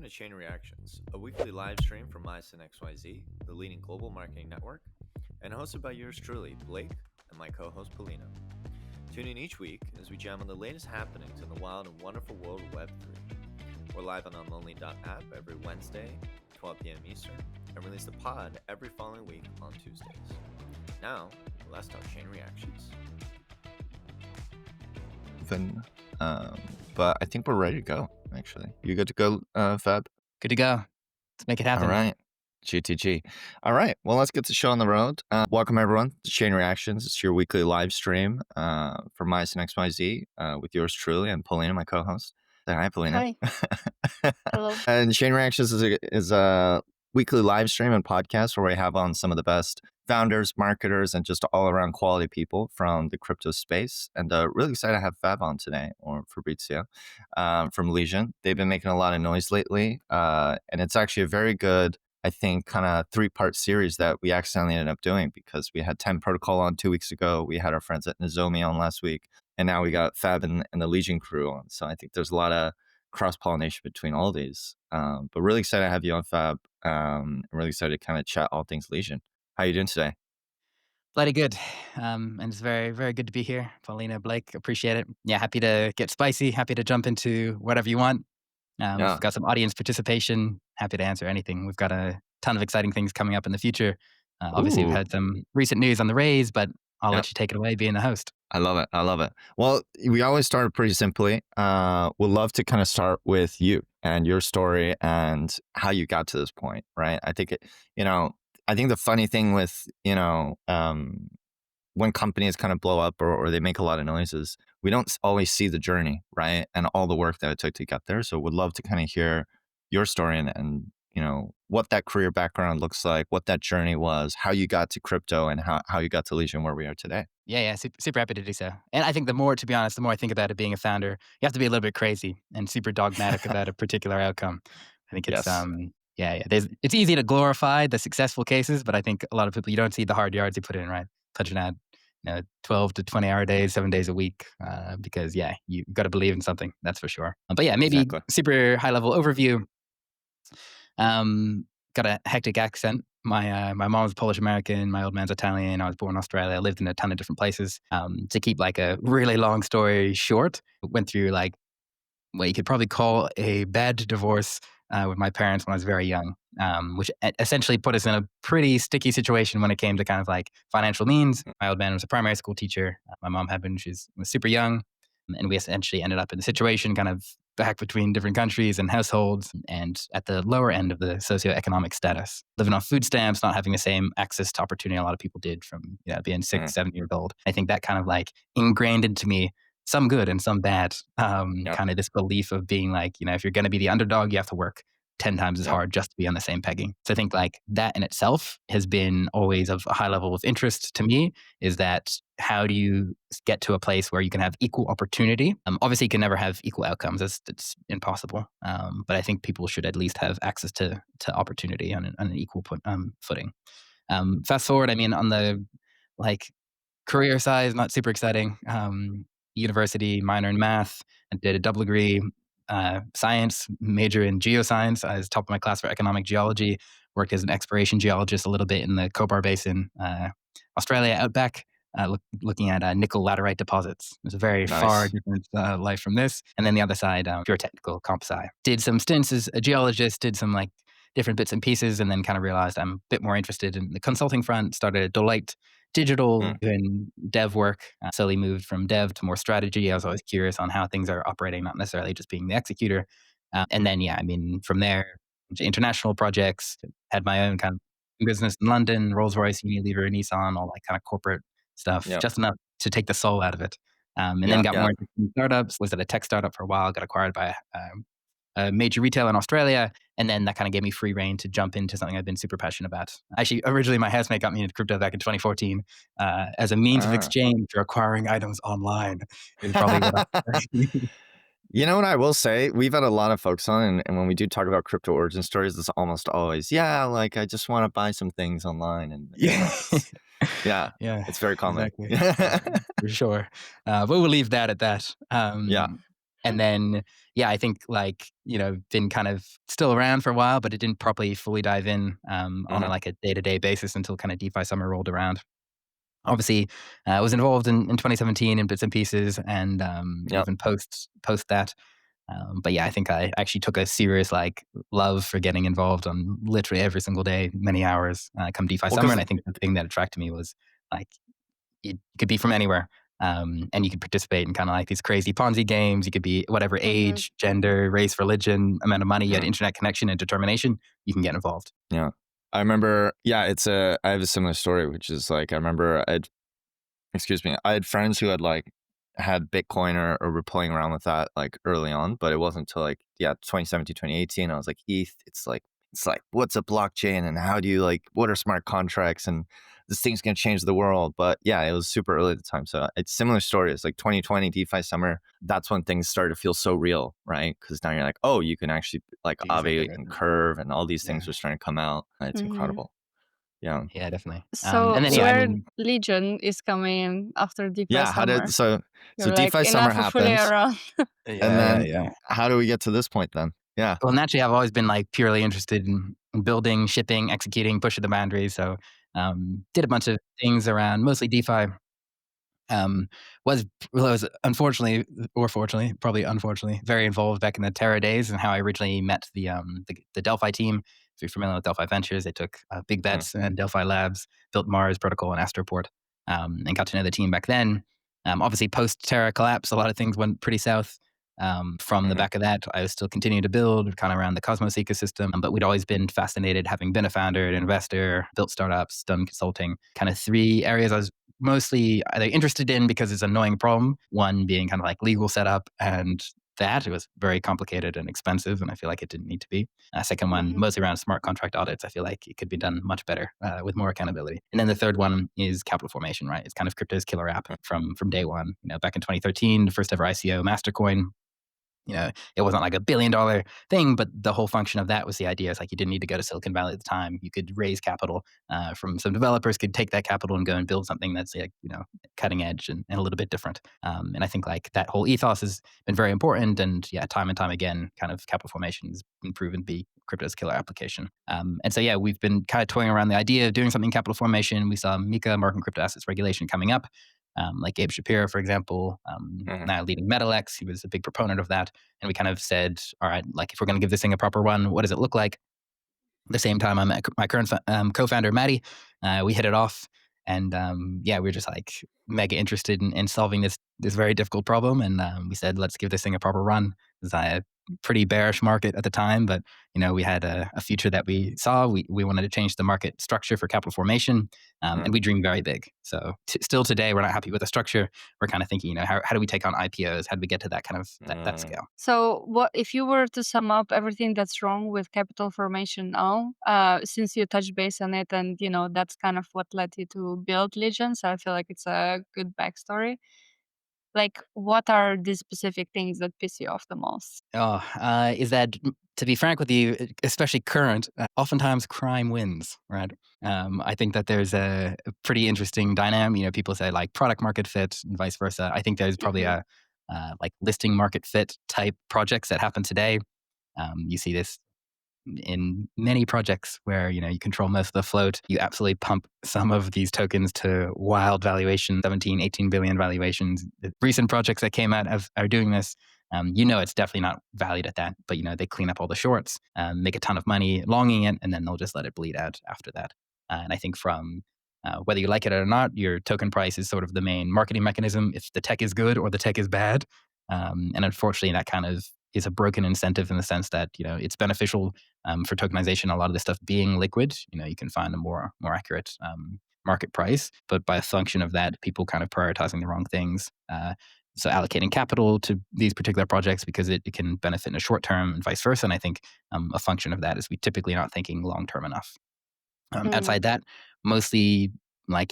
Welcome to Chain Reactions, a weekly live stream from XYZ, the leading global marketing network, and hosted by yours truly, Blake, and my co-host, Polina. Tune in each week as we jam on the latest happenings in the wild and wonderful world of Web3. We're live on Unlonely.app every Wednesday, 12 p.m. Eastern, and release the pod every following week on Tuesdays. Now, let's talk Chain Reactions. But I think we're ready to go, actually. You good to go, Fab? Good to go. Let's make it happen. All right. GTG. All right. Well, let's get the show on the road. Welcome, everyone, to Chain Reactions. It's your weekly live stream for XYZ with yours truly and Polina, my co-host. Say hi, Polina. Hi. Hello. And Chain Reactions is a weekly live stream and podcast where we have on some of the best founders, marketers, and just all around quality people from the crypto space. And really excited to have Fab on today, or Fabrizio from Legion. They've been making a lot of noise lately. And it's actually a very good, I think, kind of 3-part series that we accidentally ended up doing because we had 10 Protocol on 2 weeks ago. We had our friends at Nozomi on last week. And now we got Fab and the Legion crew on. So I think there's a lot of cross-pollination between all these. But really excited to have you on, Fab. I'm really excited to kind of chat all things Legion. How are you doing today? Bloody good. And it's very, very good to be here. Paulina, Blake, appreciate it. Yeah, happy to get spicy. Happy to jump into whatever you want. We've got some audience participation. Happy to answer anything. We've got a ton of exciting things coming up in the future. Obviously, we've had some recent news on the raise, but I'll let you take it away being the host. I love it. I love it. Well, we always start pretty simply. We'd love to kind of start with you and your story and how you got to this point, right? I think I think the funny thing with, when companies kind of blow up or they make a lot of noises, we don't always see the journey, right? And all the work that it took to get there. So would love to kind of hear your story and what that career background looks like, what that journey was, how you got to crypto and how you got to Legion where we are today. Yeah, super happy to do so. And I think the more I think about it being a founder, you have to be a little bit crazy and super dogmatic about a particular outcome. I think it's, it's easy to glorify the successful cases, but I think a lot of people, you don't see the hard yards you put in, right? Punching out 12 to 20 hour days, 7 days a week, because you got to believe in something, that's for sure. But maybe super high level overview. Got a hectic accent. My mom's Polish American, my old man's Italian. I was born in Australia. I lived in a ton of different places. To keep like a really long story short, went through like what you could probably call a bad divorce with my parents when I was very young, which essentially put us in a pretty sticky situation when it came to kind of like financial means. My old man was a primary school teacher. My mom had been, she was super young. And we essentially ended up in a situation kind of back between different countries and households and at the lower end of the socioeconomic status, living on food stamps, not having the same access to opportunity a lot of people did from being 6, 7 years old. I think that kind of like ingrained into me some good and some bad, kind of this belief of being like, if you're going to be the underdog, you have to work 10 times as hard just to be on the same pegging. So I think like that in itself has been always of a high level of interest to me, is that how do you get to a place where you can have equal opportunity? Obviously, you can never have equal outcomes. It's impossible. But I think people should at least have access to opportunity on an equal footing. Fast forward, on the like career side, not super exciting. University minor in math and did a double degree science major in geoscience. I was top of my class for economic geology, worked as an exploration geologist a little bit in the Cobar Basin, Australia outback, looking at nickel laterite deposits. It was a very far different life from this. And then the other side, pure technical comp sci. Did some stints as a geologist, did some like different bits and pieces, and then kind of realized I'm a bit more interested in the consulting front, started at Deloitte Digital doing dev work, slowly moved from dev to more strategy. I was always curious on how things are operating, not necessarily just being the executor. And then, from there, to international projects, had my own kind of business in London, Rolls Royce, Unilever, Nissan, all that kind of corporate stuff, just enough to take the soul out of it. And then got more into startups, was at a tech startup for a while, got acquired by a major retailer in Australia. And then that kind of gave me free reign to jump into something I've been super passionate about. Actually, originally my housemate got me into crypto back in 2014 as a means of exchange for acquiring items online. Is probably what You know what I will say? We've had a lot of folks on, and when we do talk about crypto origin stories, it's almost always, like I just want to buy some things online. And it's very common. Exactly. For sure. But we'll leave that at that. And then, I think been kind of still around for a while, but it didn't properly fully dive in on Mhm. a day-to-day basis until kind of DeFi summer rolled around. Obviously, I was involved in 2017 in bits and pieces, and Yep. even post that. But I think I actually took a serious love for getting involved on literally every single day, many hours come DeFi Well, summer. And because I think the thing that attracted me was like it could be from anywhere. And you could participate in kind of like these crazy Ponzi games. You could be whatever Hmm. age, gender, race, religion, amount of money, you had internet connection and determination, you can get involved. yeah, I remember. Yeah, I have a similar story, which is like I remember I had friends who had Bitcoin or were playing around with that like early on, but it wasn't until 2017, 2018. I was like, ETH, it's like what's a blockchain and how do you what are smart contracts and this thing's gonna change the world. But yeah, it was super early at the time. So it's similar story. It's like 2020 DeFi summer. That's when things started to feel so real, right? Because now you're like, oh, you can actually like Exactly Aave right. and Curve and all these Yeah. things are starting to come out. And it's Hmm. incredible. Yeah. Yeah, definitely. So And then, I where mean, Legion is coming after DeFi Yeah. summer. So You're like, DeFi summer enough of fooling happens. around. And then yeah. how do we get to this point then? Yeah. Well, naturally, I've always been purely interested in building, shipping, executing, pushing the boundaries. So, did a bunch of things around mostly DeFi. Um, was unfortunately, or fortunately, probably unfortunately, very involved back in the Terra days and how I originally met the Delphi team. If you're familiar with Delphi Ventures, they took big Mhm. bets and Delphi Labs, built Mars Protocol and Astroport, and got to know the team back then. Obviously, post Terra collapse, a lot of things went pretty south. From the Mhm. back of that, I was still continuing to build kind of around the Cosmos ecosystem, but we'd always been fascinated, having been a founder, an investor, built startups, done consulting. Kind of three areas I was mostly either interested in because it's an annoying problem. One being kind of like legal setup, and that it was very complicated and expensive, and I feel like it didn't need to be. Second one, Hmm. mostly around smart contract audits. I feel like it could be done much better with more accountability. And then the third one is capital formation, right? It's kind of crypto's killer app from day one. Back in 2013, the first ever ICO, Mastercoin. It wasn't like $1 billion thing, but the whole function of that was the idea is like you didn't need to go to Silicon Valley at the time. You could raise capital from some developers, could take that capital and go and build something that's cutting edge and a little bit different. And I think that whole ethos has been very important. And time and time again, kind of capital formation has been proven to be crypto's killer application. And so we've been kind of toying around the idea of doing something capital formation. We saw MiCA, Market and Crypto Assets Regulation, coming up. Like Gabe Shapiro, for example, Mhm. now leading MetalX, he was a big proponent of that. And we kind of said, all right, if we're going to give this thing a proper run, what does it look like? At the same time, I'm my current co-founder, Maddie. We hit it off. And we were just mega interested in solving this very difficult problem. And we said, let's give this thing a proper run. It was a pretty bearish market at the time, but we had a future that we saw. We wanted to change the market structure for capital formation, and we dreamed very big. So still today, we're not happy with the structure. We're kind of thinking, how do we take on IPOs? How do we get to that kind of that scale? So, what if you were to sum up everything that's wrong with capital formation now, since you touched base on it, and that's kind of what led you to build Legion. So I feel like it's a good backstory. Like, what are the specific things that piss you off the most? Is that, to be frank with you, especially current, oftentimes crime wins, right? I think that there's a pretty interesting dynamic. People say product market fit and vice versa. I think there's probably Hmm. a listing market fit type projects that happen today. You see this in many projects where you control most of the float. You absolutely pump some of these tokens to wild valuation, 17 18 billion valuations. The recent projects that came out are doing this. It's definitely not valued at that, but they clean up all the shorts, make a ton of money longing it, and then they'll just let it bleed out after that. And I think from whether you like it or not, your token price is sort of the main marketing mechanism if the tech is good or the tech is bad. And unfortunately, that kind of is a broken incentive in the sense that it's beneficial for tokenization. A lot of this stuff being liquid, you can find a more accurate market price, but by a function of that, people kind of prioritizing the wrong things. So allocating capital to these particular projects because it can benefit in the short term and vice versa. And I think a function of that is we typically not thinking long term enough. Mm. Outside that, mostly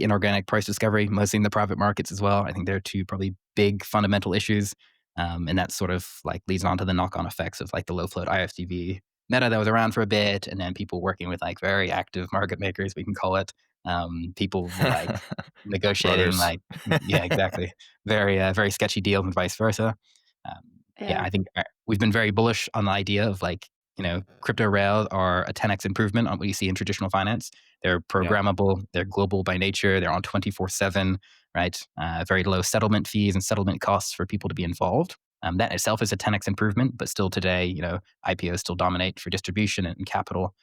inorganic price discovery, mostly in the private markets as well. I think there are two probably big fundamental issues. And that sort of leads on to the knock on effects of the low float IFTV meta that was around for a bit. And then people working with very active market makers, we can call it. People were negotiating Brothers. yeah, exactly. Very, very sketchy deals and vice versa. Um, Yeah, Yeah. I think we've been very bullish on the idea of like, crypto rails are a 10x improvement on what you see in traditional finance. They're Yeah. programmable, they're global by nature, they're on 24/7, right? Very low settlement fees and settlement costs for people to be involved. That itself is a 10x improvement, but still today, IPOs still dominate for distribution and capital.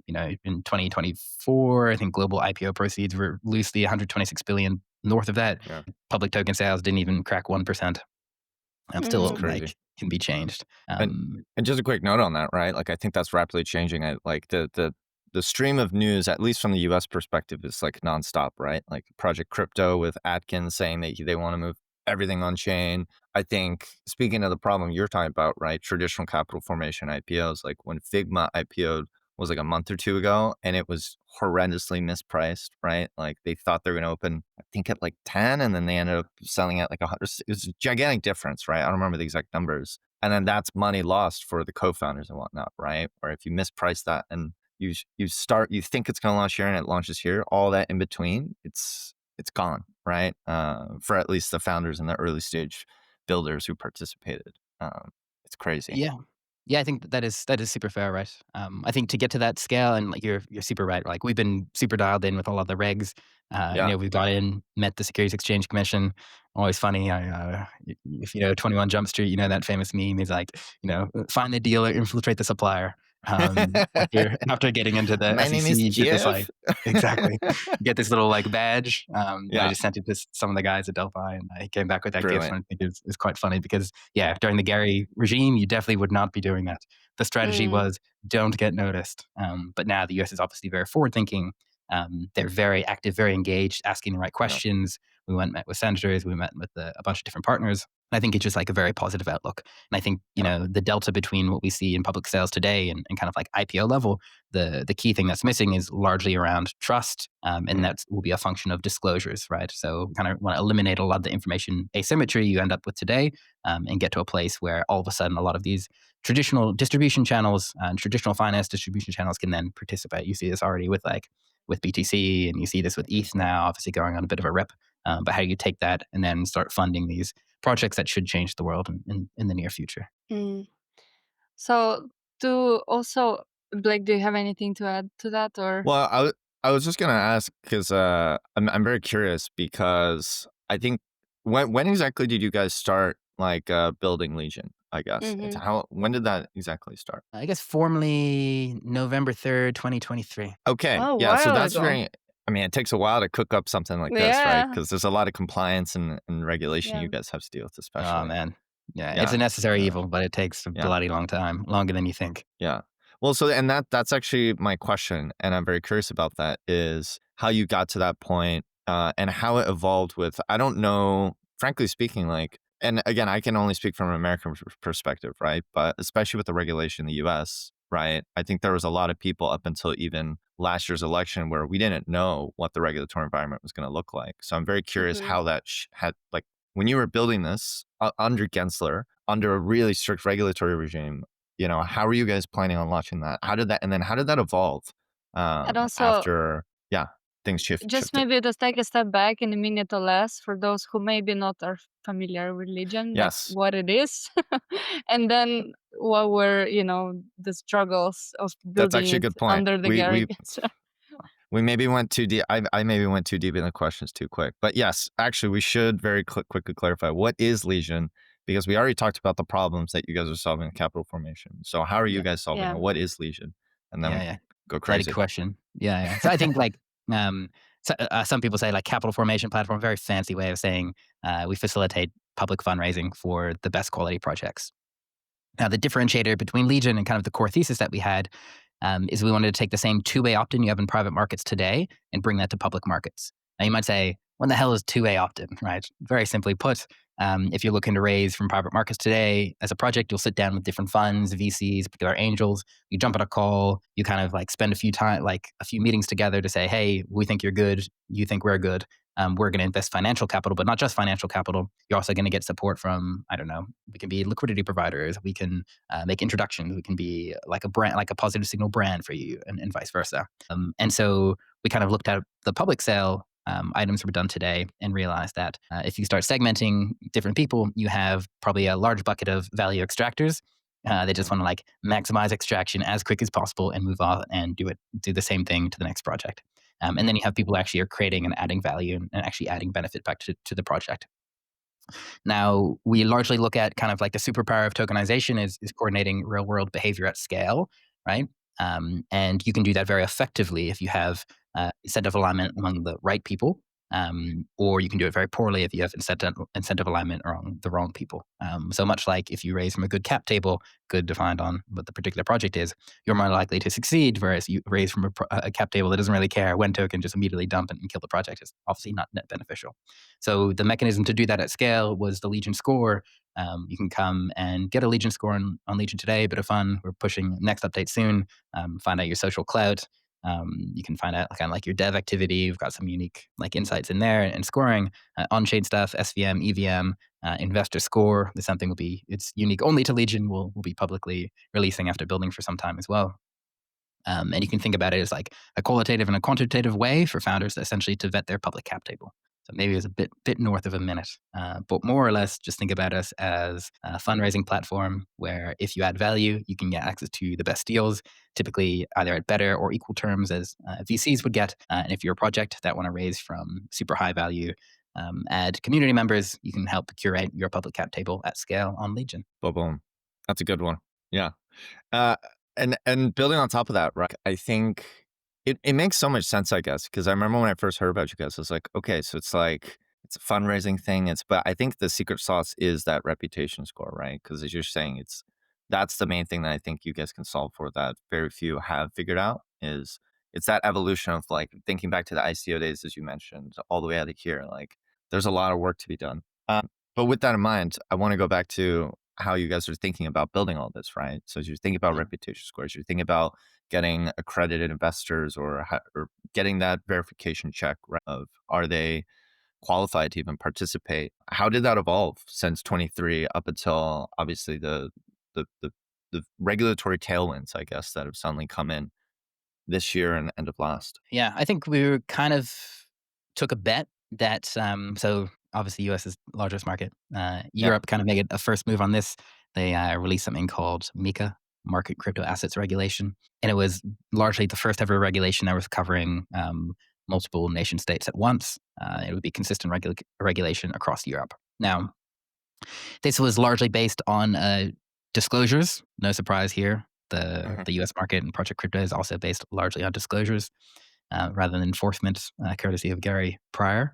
In 2024, I think global IPO proceeds were loosely 126 billion. North of that, Yeah. public token sales didn't even crack 1%. It's Still Mm. crazy. like can be changed. And and just a quick note on that, right? Like I think that's rapidly changing. Like the stream of news, at least from the US perspective, is like nonstop, right? Like Project Crypto with Atkins saying that they want to move everything on chain. I think speaking of the problem you're talking about, right? Traditional capital formation IPOs, like when Figma IPO'd was like a month or two ago, and it was horrendously mispriced, right? Like they thought they were going to open, I think at like 10, and then they ended up selling at like 100. It was a gigantic difference, right? I don't remember the exact numbers. And then that's money lost for the co-founders and whatnot, right? Or if you misprice that and you think it's going to launch here and it launches here, all that in between, it's gone, right? For at least the founders and the early stage builders who participated. It's crazy. Yeah. Yeah, I think that is super fair, right? I think to get to that scale, and like you're super right. Like we've been super dialed in with all of the regs. Yeah. We've got in, met the Securities Exchange Commission. Always funny. If you know 21 Jump Street, you know that famous meme. He's like, find the dealer, infiltrate the supplier. After getting into the My name SEC, is you get this Jeff. like exactly, you get this little like badge. I Yeah. just sent it to some of the guys at Delphi, and I came back with that gift, Brilliant. and I think it's quite funny because during the Gary regime, you definitely would not be doing that. The strategy Mm. was don't get noticed. But now the US is obviously very forward thinking. They're very active, very engaged, asking the right questions. We went and met with senators. We met with a bunch of different partners. And I think it's just like a very positive outlook. And I think, the delta between what we see in public sales today and kind of like IPO level, the key thing that's missing is largely around trust. And that will be a function of disclosures, right? So kind of want to eliminate a lot of the information asymmetry you end up with today, and get to a place where all of a sudden a lot of these traditional distribution channels and traditional finance distribution channels can then participate. You see this already with BTC, and you see this with ETH now, obviously going on a bit of a rip. But how do you take that and then start funding these projects that should change the world in the near future? Mm. So, to also, Blake, do you have anything to add to that, or? Well, I was just gonna ask because I'm very curious because I think when exactly did you guys start like building Legion? I guess it's Mhm. when did that exactly start? I guess formally November 3rd, 2023. Okay, Oh, a yeah, so while that's ago. very. I mean, it takes a while to cook up something like this, right? Yeah. Because there's a lot of compliance and regulation Yeah. you guys have to deal with, Oh especially. man. Yeah, it's a Yeah, necessary yeah, evil, but it takes a yeah. bloody long time, longer than you think. Yeah. Well, so and that's actually my question, and I'm very curious about that, is how you got to that point, and how it evolved with, I don't know, frankly speaking, like, and again, I can only speak from an American perspective, right? But especially with the regulation in the US, right? I think there was a lot of people up until even last year's election where we didn't know what the regulatory environment was going to look like. So I'm very curious Mhm. how that had, like, when you were building this under Gensler, under a really strict regulatory regime, how are you guys planning on launching that? How did that evolve And also, after, yeah, things just shifted? maybe just take a step back in a minute or less for those who maybe not are familiar with Legion, like Yes, what it is, and then what were, the struggles of that's building actually a it good point. under the We Gary. we maybe went too deep. I maybe went too deep in the questions too quick. But yes, actually, we should very quickly clarify what is Legion, because we already talked about the problems that you guys are solving in capital formation. So how are you Yeah. guys solving Yeah. it? What is Legion? And then Yeah, we yeah. go Bloody crazy. question. Yeah, yeah. So I think like um, some people say like capital formation platform, very fancy way of saying we facilitate public fundraising for the best quality projects. Now, the differentiator between Legion and kind of the core thesis that we had is we wanted to take the same two-way opt-in you have in private markets today and bring that to public markets. Now, you might say, what the hell is two-way opt-in, right? Very simply put, if you're looking to raise from private markets today, as a project, you'll sit down with different funds, VCs, particular angels. You jump on a call. You kind of like spend a few meetings together to say, hey, we think you're good. You think we're good. We're going to invest financial capital, but not just financial capital. You're also going to get support from, I don't know, we can be liquidity providers. We can make introductions. We can be like a brand, like a positive signal brand for you, and vice versa. And so we kind of looked at the public sale items were done today, and realized that if you start segmenting different people, you have probably a large bucket of value extractors. They just want to like maximize extraction as quick as possible and move on and do the same thing to the next project. And then you have people who actually are creating and adding value and actually adding benefit back to the project. Now, we largely look at kind of like the superpower of tokenization is coordinating real world behavior at scale, right? And you can do that very effectively if you have incentive alignment among the right people, or you can do it very poorly if you have incentive alignment around the wrong people. So much like if you raise from a good cap table, good defined on what the particular project is, you're more likely to succeed, whereas you raise from a cap table that doesn't really care when token, just immediately dump and kill the project is obviously not net beneficial. So the mechanism to do that at scale was the Legion score. You can come and get a Legion score on Legion today, bit of fun. We're pushing next update soon. Find out your social clout. You can find out kind of like your dev activity. We've got some unique like insights in there and scoring, on-chain stuff, SVM, EVM, investor score. This something it's unique only to Legion. We'll be publicly releasing after building for some time as well. And you can think about it as like a qualitative and a quantitative way for founders essentially to vet their public cap table. So maybe it's a bit north of a minute, but more or less just think about us as a fundraising platform where if you add value, you can get access to the best deals, typically either at better or equal terms as VCs would get. And if you're a project that want to raise from super high value, add community members, you can help curate your public cap table at scale on Legion. Boom. That's a good one. Yeah. Uh, and building on top of that, right? I think it makes so much sense, I guess, because I remember when I first heard about you guys, I was like, okay, so it's a fundraising thing. But I think the secret sauce is that reputation score, right? Because as you're saying, that's the main thing that I think you guys can solve for that very few have figured out is it's that evolution of like thinking back to the ICO days, as you mentioned, all the way out of here. Like there's a lot of work to be done. But with that in mind, I want to go back to how you guys are thinking about building all this, right? So as you're thinking about reputation scores, you're thinking about getting accredited investors or getting that verification check, right, of are they qualified to even participate? How did that evolve since 23 up until obviously the regulatory tailwinds, I guess, that have suddenly come in this year and end of last? Yeah, I think we were kind of took a bet that so obviously US is the largest market. Europe kind of made a first move on this. They released something called MiCA, Market Crypto Assets Regulation, and it was largely the first ever regulation that was covering multiple nation states at once. It would be consistent regulation across Europe. Now, this was largely based on disclosures. No surprise here. The US market and Project Crypto is also based largely on disclosures rather than enforcement, courtesy of Gary Pryor.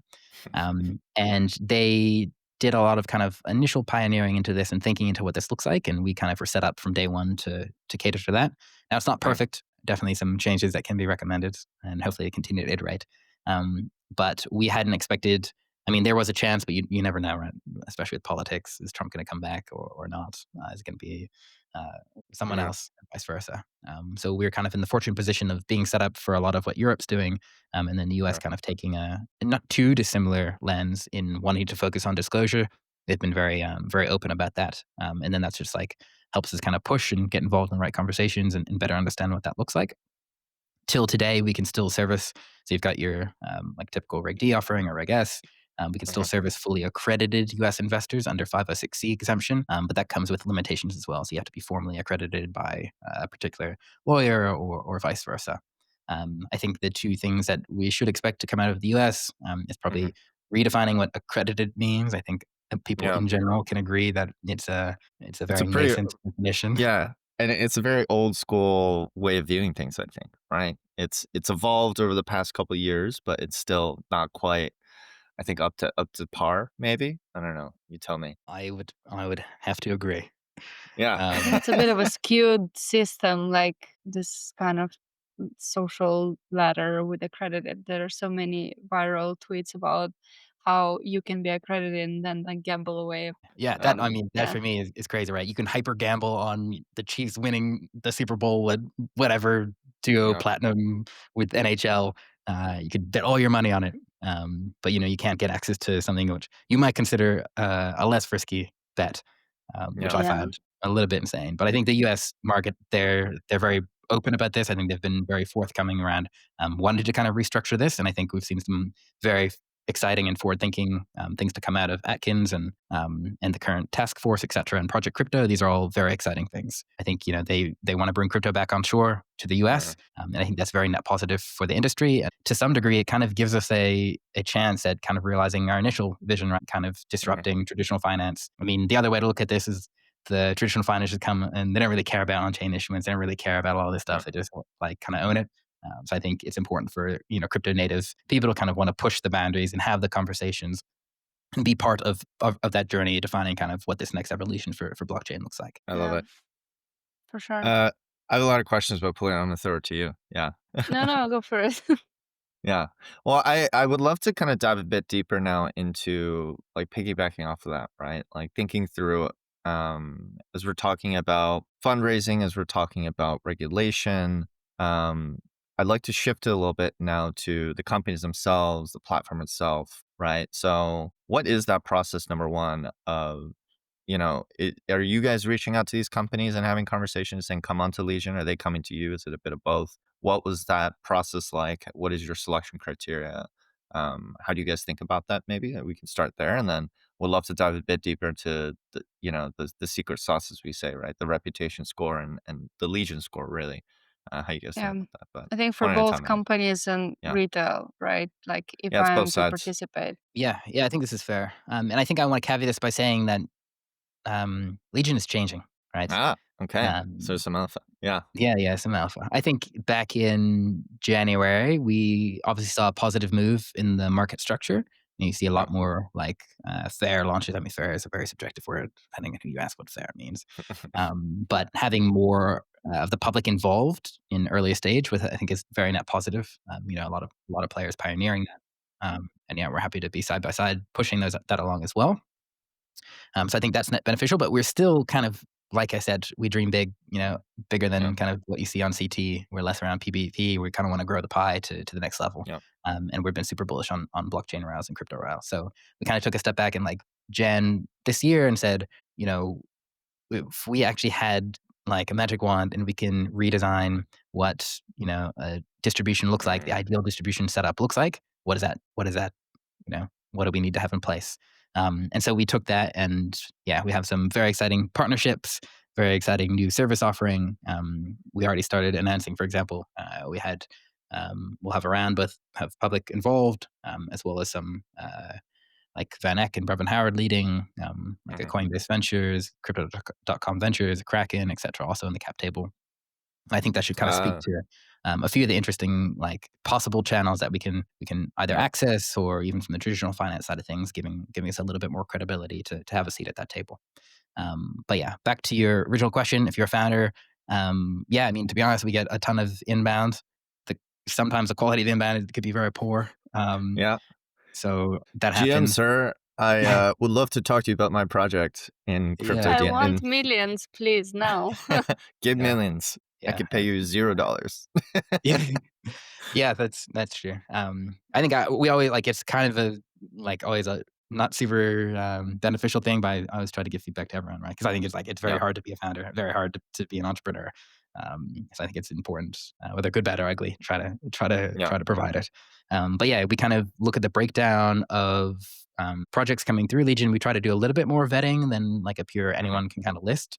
And they did a lot of kind of initial pioneering into this and thinking into what this looks like. And we kind of were set up from day one to cater to that. Now, it's not perfect. Definitely some changes that can be recommended and hopefully continue to iterate. But we hadn't expected, I mean, there was a chance, but you never know, right? Especially with politics. Is Trump going to come back or not? Is it going to be someone else, vice versa? So we're kind of in the fortunate position of being set up for a lot of what Europe's doing, and then the US kind of taking a not too dissimilar lens in wanting to focus on disclosure. They've been very open about that, and then that's just like helps us kind of push and get involved in the right conversations and better understand what that looks like. Till today, we can still service. So you've got your like typical Reg D offering or Reg S. We can still service fully accredited US investors under 506C exemption, but that comes with limitations as well. So you have to be formally accredited by a particular lawyer or vice versa. I think the two things that we should expect to come out of the US is probably redefining what accredited means. I think people in general can agree that it's a very nascent definition. Yeah. And it's a very old school way of viewing things, I think, right? It's evolved over the past couple of years, but it's still not quite, I think, up to par, maybe. I don't know. You tell me. I would have to agree. Yeah. It's a bit of a skewed system, like this kind of social ladder with accredited. There are so many viral tweets about how you can be accredited and then like gamble away. Yeah, that for me is crazy, right? You can hyper gamble on the Chiefs winning the Super Bowl with whatever duo platinum with NHL. You could bet all your money on it, but you can't get access to something which you might consider a less risky bet, which I find a little bit insane. But I think the U.S. market, they're very open about this. I think they've been very forthcoming around wanting to kind of restructure this. And I think we've seen some very exciting and forward-thinking things to come out of Atkins and the current task force, et cetera, and Project Crypto. These are all very exciting things. I think they want to bring crypto back on shore to the US, and I think that's very net positive for the industry. And to some degree, it kind of gives us a chance at kind of realizing our initial vision, right? Kind of disrupting traditional finance. I mean, the other way to look at this is the traditional financiers come and they don't really care about on-chain issuance. They don't really care about all this stuff. They just like kind of own it. So I think it's important for crypto native people to kind of want to push the boundaries and have the conversations and be part of that journey, defining kind of what this next evolution for blockchain looks like. I love it. For sure. I have a lot of questions, but Pauline, I'm going to throw it to you. Yeah. No, go for it. Yeah. Well, I would love to kind of dive a bit deeper now into like piggybacking off of that, right? Like thinking through as we're talking about fundraising, as we're talking about regulation, I'd like to shift it a little bit now to the companies themselves, the platform itself, right? So what is that process, number one, of, are you guys reaching out to these companies and having conversations saying, come on to Legion? Are they coming to you? Is it a bit of both? What was that process like? What is your selection criteria? How do you guys think about that? Maybe we can start there, and then we'll love to dive a bit deeper into the secret sauce, as we say, right? The reputation score and the Legion score, really. How you guys think about that? But I think for one at a both time, maybe. companies and Yeah. retail, right? Like if Yeah, it's I both am to sides. participate. Yeah, I think this is fair. And I think I want to caveat this by saying that Legion is changing, right? Okay. So some alpha. Yeah. Yeah, some alpha. I think back in January, we obviously saw a positive move in the market structure. And you see a lot more like fair launches. I mean, fair is a very subjective word, depending on who you ask what fair means. But having more of the public involved in earlier stage, with I think is very net positive. A lot of players pioneering that, and yeah, we're happy to be side by side pushing that along as well. So I think that's net beneficial, but we're still kind of, like I said, we dream big, bigger than kind of what you see on CT. We're less around PBP. We kind of want to grow the pie to the next level. And we've been super bullish on blockchain rails and crypto rails. So we kind of took a step back in like Jan this year and said, if we actually had like a magic wand and we can redesign what, a distribution looks like, the ideal distribution setup looks like, what is that? What do we need to have in place? And so we took that and we have some very exciting partnerships, very exciting new service offering. We already started announcing, for example, we'll have a round with have public involved, as well as some like Van Eck and Brevin Howard leading, like a Coinbase Ventures, Crypto.com Ventures, Kraken, et cetera, also in the cap table. I think that should kind of speak to a few of the interesting like possible channels that we can either access, or even from the traditional finance side of things, giving us a little bit more credibility to have a seat at that table. But yeah, back to your original question, if you're a founder, I mean, to be honest, we get a ton of inbound. Sometimes the quality of the inbound could be very poor. So that GM, happens. sir, I would love to talk to you about my project in crypto. I want millions, please, now. Give millions. I could pay you $0. Yeah, that's true. I think we always like, it's kind of always a not super beneficial thing, but I always try to give feedback to everyone, right? Because I think it's very hard to be a founder, very hard to be an entrepreneur. So I think it's important, whether good, bad, or ugly, try to provide it. But yeah, we kind of look at the breakdown of projects coming through Legion. We try to do a little bit more vetting than like a pure anyone can kind of list.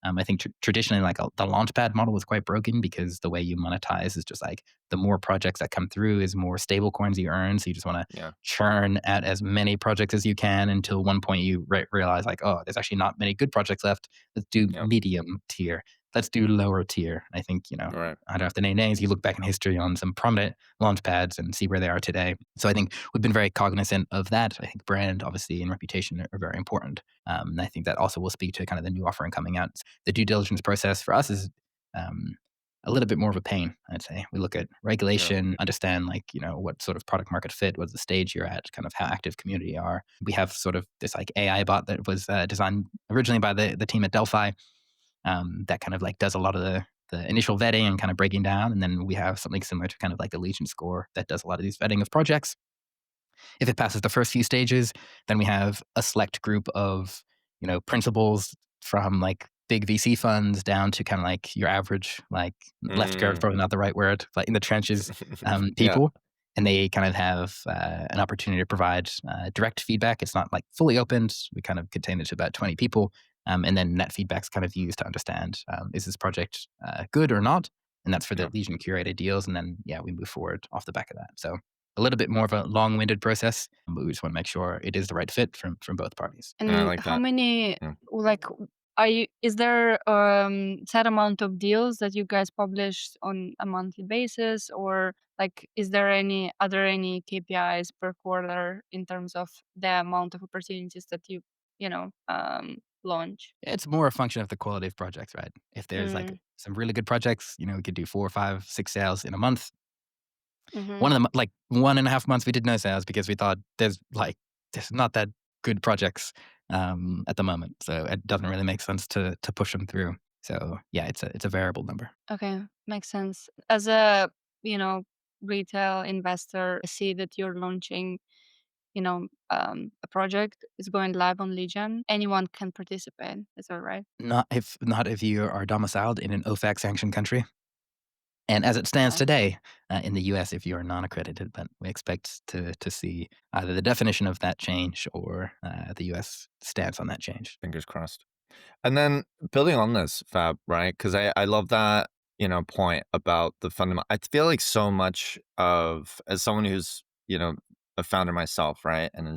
I think traditionally, like the launchpad model was quite broken, because the way you monetize is just like the more projects that come through is more stable coins you earn. So you just want to churn at as many projects as you can until one point you realize like, oh, there's actually not many good projects left. Let's do medium tier. Let's do lower tier. I think, I don't have to name names. You look back in history on some prominent launchpads and see where they are today. So I think we've been very cognizant of that. I think brand, obviously, and reputation are very important. And I think that also will speak to kind of the new offering coming out. The due diligence process for us is a little bit more of a pain, I'd say. We look at regulation, understand like, what sort of product market fit, what's the stage you're at, kind of how active community you are. We have sort of this like AI bot that was designed originally by the team at Delphi, that kind of like does a lot of the initial vetting and kind of breaking down. And then we have something similar to kind of like the Legion score that does a lot of these vetting of projects. If it passes the first few stages, then we have a select group of, principals from like big VC funds down to kind of like your average, like left guard, probably not the right word, but in the trenches Yeah. people. And they kind of have an opportunity to provide direct feedback. It's not like fully opened. We kind of contain it to about 20 people. And then that feedback's kind of used to understand, is this project good or not? And that's for the Yeah. Legion curated deals. And then, yeah, we move forward off the back of that. So a little bit more of a long-winded process, but we just want to make sure it is the right fit from both parties. And I And like how that. many, Yeah. like, is there set amount of deals that you guys publish on a monthly basis, or like are there any KPIs per quarter in terms of the amount of opportunities that you know launch? It's more a function of the quality of projects, right? If there's like Mm, some really good projects, we could do 4, 5, 6 sales in a month. mm-hmm. One of them, like 1.5 months, we did no sales because we thought there's not that good projects at the moment, so it doesn't really make sense to push them through. So yeah, it's a variable number. Okay, makes sense. As a retail investor, I see that you're launching a project is going live on Legion. Anyone can participate. Is that right? Not if you are domiciled in an OFAC sanctioned country. And as it stands Okay. today, in the US, if you are non-accredited, but we expect to see either the definition of that change or the US stance on that change. Fingers crossed. And then building on this, Fab, right? Because I love that, point about the fundamental. I feel like so much of, as someone who's, a founder myself, right? And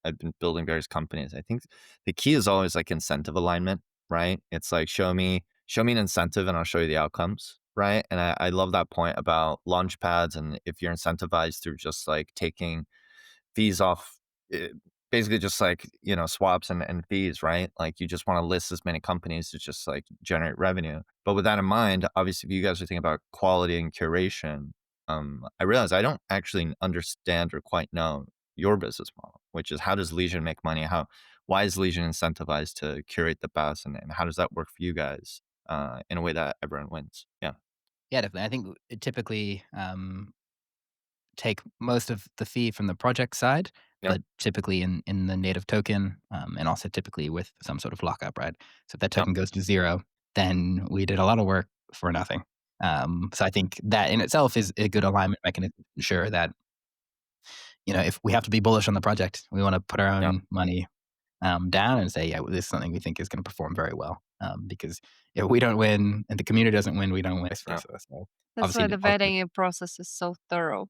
I've been building various companies. I think the key is always like incentive alignment, right? It's like, show me an incentive and I'll show you the outcomes, right? And I love that point about launch pads. And if you're incentivized through just like taking fees off, basically just like, swaps and fees, right? Like you just want to list as many companies to just like generate revenue. But with that in mind, obviously, if you guys are thinking about quality and curation, I realize I don't actually understand or quite know your business model, which is how does Legion make money? Why is Legion incentivized to curate the best? And how does that work for you guys in a way that everyone wins? Yeah. Yeah, definitely. I think it typically take most of the fee from the project side, Yep. but typically in the native token, and also typically with some sort of lockup, right? So if that Yep. token goes to 0, then we did a lot of work for nothing. So I think that in itself is a good alignment mechanism to ensure that, if we have to be bullish on the project, we want to put our Yep. own money down and say, yeah, well, this is something we think is going to perform very well. Because if we don't win and the community doesn't win, we don't win, vice Yep. versa. So That's why obviously, the vetting process is so thorough.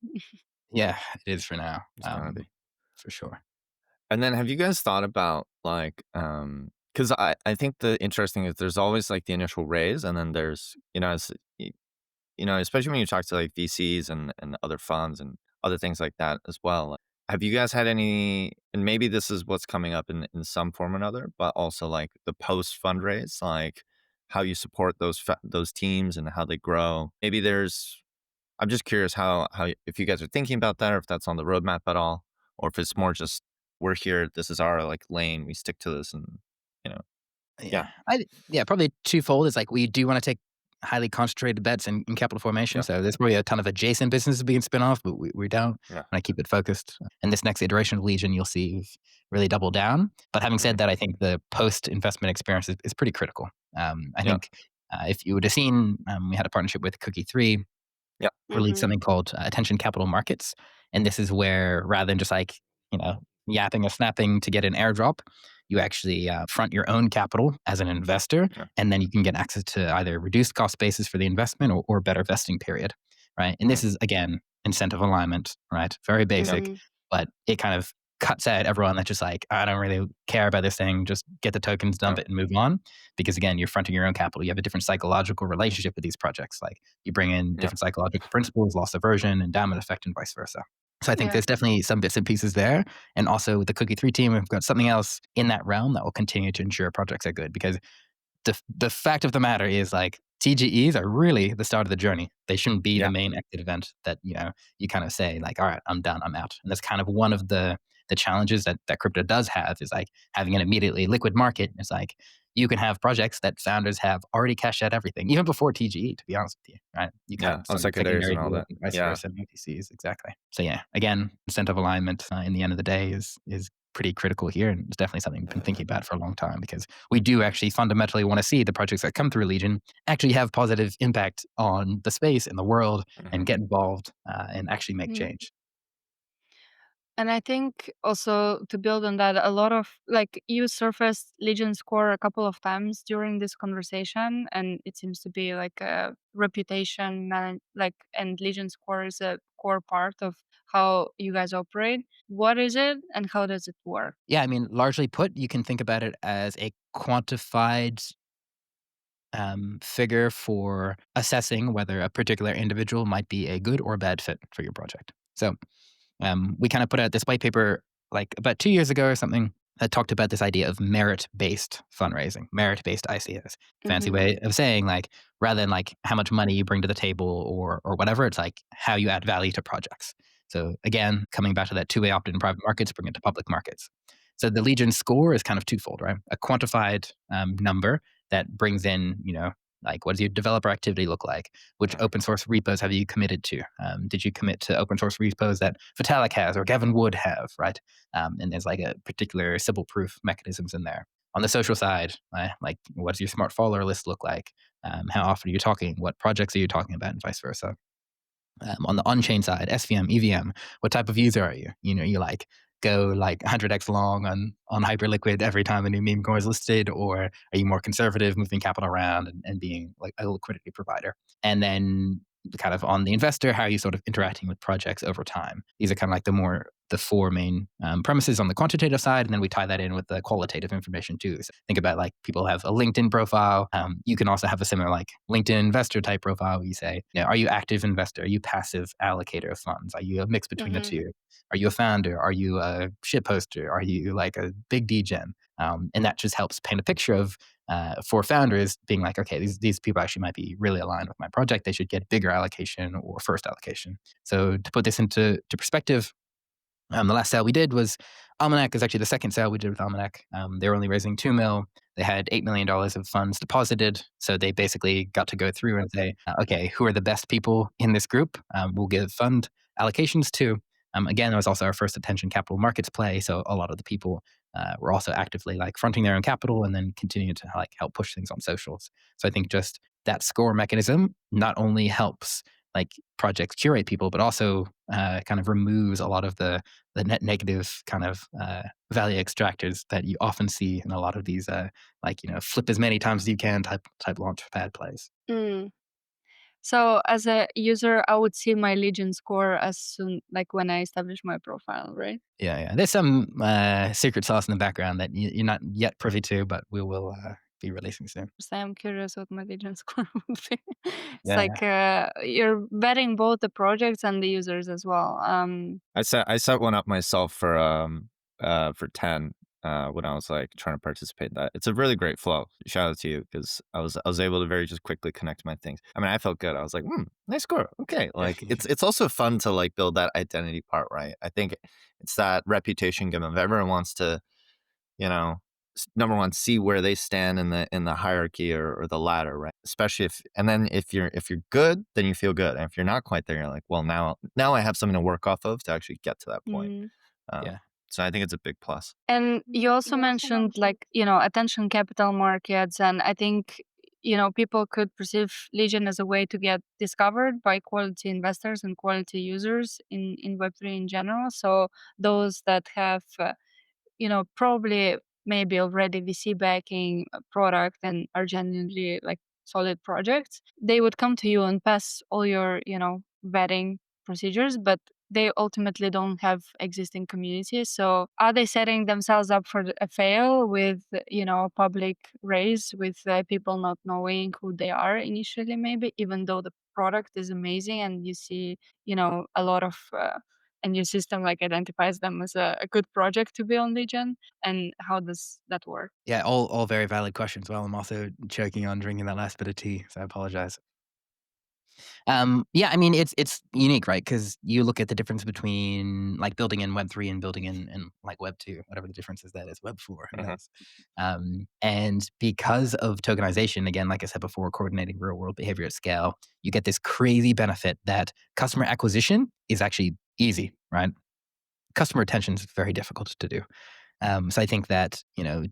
yeah, it is for now, It's gotta be. for sure. And then have you guys thought about like, because I think the interesting is there's always like the initial raise and then there's, especially when you talk to like VCs and other funds and other things like that as well. Like, have you guys had any, and maybe this is what's coming up in some form or another, but also like the post fundraise, like how you support those teams and how they grow. Maybe I'm just curious how if you guys are thinking about that or if that's on the roadmap at all, or if it's more just we're here, this is our like lane, we stick to this and you know, yeah. Probably twofold. It's like we do want to take highly concentrated bets in capital formation. Yeah. So there's probably a ton of adjacent businesses being spin off, but we don't. Yeah. And I keep it focused. And this next iteration of Legion, you'll see we've really double down. But having said that, I think the post investment experience is pretty critical. I think if you would have seen, we had a partnership with Cookie 3, released something called Attention Capital Markets. And this is where rather than just like, yapping or snapping to get an airdrop, you actually front your own capital as an investor, and then you can get access to either reduced cost basis for the investment or better vesting period, right? And this is, again, incentive alignment, right? Very basic, but it kind of cuts out everyone that's just like, I don't really care about this thing, just get the tokens, dump it, and move on. Because again, you're fronting your own capital. You have a different psychological relationship with these projects. Like you bring in different psychological principles, loss aversion, endowment effect, and vice versa. So I think there's definitely some bits and pieces there. And also with the Cookie 3 team, we've got something else in that realm that will continue to ensure projects are good. Because the fact of the matter is like TGEs are really the start of the journey. They shouldn't be the main exit event that, you kind of say like, all right, I'm done, I'm out. And that's kind of one of the challenges that crypto does have is like having an immediately liquid market. It's like you can have projects that founders have already cashed out everything, even before TGE, to be honest with you, right? You can have some secondaries and all deals that. and vice versa, and OTCs, exactly. So yeah, again, incentive alignment in the end of the day is pretty critical here. And it's definitely something we've been thinking about for a long time, because we do actually fundamentally want to see the projects that come through Legion actually have positive impact on the space and the world and get involved and actually make Mm. change. And I think also to build on that, a lot of like you surfaced Legion score a couple of times during this conversation, and it seems to be like a reputation like, and Legion score is a core part of how you guys operate. What is it and how does it work? Yeah, I mean, largely put, you can think about it as a quantified figure for assessing whether a particular individual might be a good or bad fit for your project. So we kind of put out this white paper like about 2 years ago or something that talked about this idea of merit-based fundraising, merit-based ICOs. Fancy Mm-hmm. way of saying, like, rather than like how much money you bring to the table or whatever, it's like how you add value to projects. So again, coming back to that two-way opt-in in private markets, bring it to public markets. So the Legion score is kind of twofold, right? A quantified number that brings in, like, what does your developer activity look like? Which open source repos have you committed to? Did you commit to open source repos that Vitalik has or Gavin Wood have, right? And there's like a particular Sybil proof mechanisms in there. On the social side, like, what does your smart follower list look like? How often are you talking? What projects are you talking about, and vice versa? On the on-chain side, SVM, EVM, what type of user are you? You like go like 100x long on Hyperliquid every time a new meme coin is listed, or are you more conservative, moving capital around and being like a liquidity provider? And then kind of on the investor, how are you sort of interacting with projects over time? These are kind of like the four main premises on the quantitative side, and then we tie that in with the qualitative information too. So think about like people have a LinkedIn profile. You can also have a similar like LinkedIn investor type profile where you say, are you active investor? Are you passive allocator of funds? Are you a mix between the Mm-hmm. two? Are you a founder? Are you a shit poster? Are you like a big degen? And that just helps paint a picture of for founders being like, okay, these people actually might be really aligned with my project. They should get bigger allocation or first allocation. So to put this into perspective, the last sale we did was Almanac is actually the second sale we did with Almanac. They were only raising $2 million. They had $8 million of funds deposited. So they basically got to go through and say, okay, who are the best people in this group? We'll give fund allocations to. Again, it was also our first attention capital markets play. So a lot of the people were also actively like fronting their own capital and then continuing to like help push things on socials. So I think just that score mechanism not only helps like projects curate people, but also kind of removes a lot of the net negative kind of value extractors that you often see in a lot of these like flip as many times as you can type launchpad plays. Mm. So as a user, I would see my Legion score as soon, like when I establish my profile, right? Yeah. There's some secret sauce in the background that you're not yet privy to, but we will be releasing soon. So I'm curious what my Legion score would be. It's Yeah. like you're vetting both the projects and the users as well. I set one up myself for 10 when I was like trying to participate in that. It's a really great flow. Shout out to you, because I was able to very just quickly connect my things. I mean, I felt good. I was like, nice score. Okay. Like it's also fun to like build that identity part, right? I think it's that reputation game of everyone wants to, number one, see where they stand in the hierarchy or the ladder, right? Especially if you're good, then you feel good. And if you're not quite there, you're like, well, now I have something to work off of to actually get to that point. mm. Yeah. So I think it's a big plus. And you also mentioned like, attention capital markets. And I think, people could perceive Legion as a way to get discovered by quality investors and quality users in Web3 in general. So those that have probably maybe already VC backing a product and are genuinely like solid projects, they would come to you and pass all your, vetting procedures, but they ultimately don't have existing communities. So are they setting themselves up for a fail with, a public raise with people not knowing who they are initially, maybe, even though the product is amazing and you see, a lot of and your system like identifies them as a good project to be on Legion? And how does that work? Yeah, all very valid questions. Well, I'm also choking on drinking that last bit of tea, so I apologize. Yeah, I mean, it's unique, right? Because you look at the difference between like building in Web3 and building in like Web2, whatever the difference is that is Web4, who knows? And because of tokenization, again, like I said before, coordinating real world behavior at scale, you get this crazy benefit that customer acquisition is actually easy, right? Customer retention is very difficult to do. So I think that,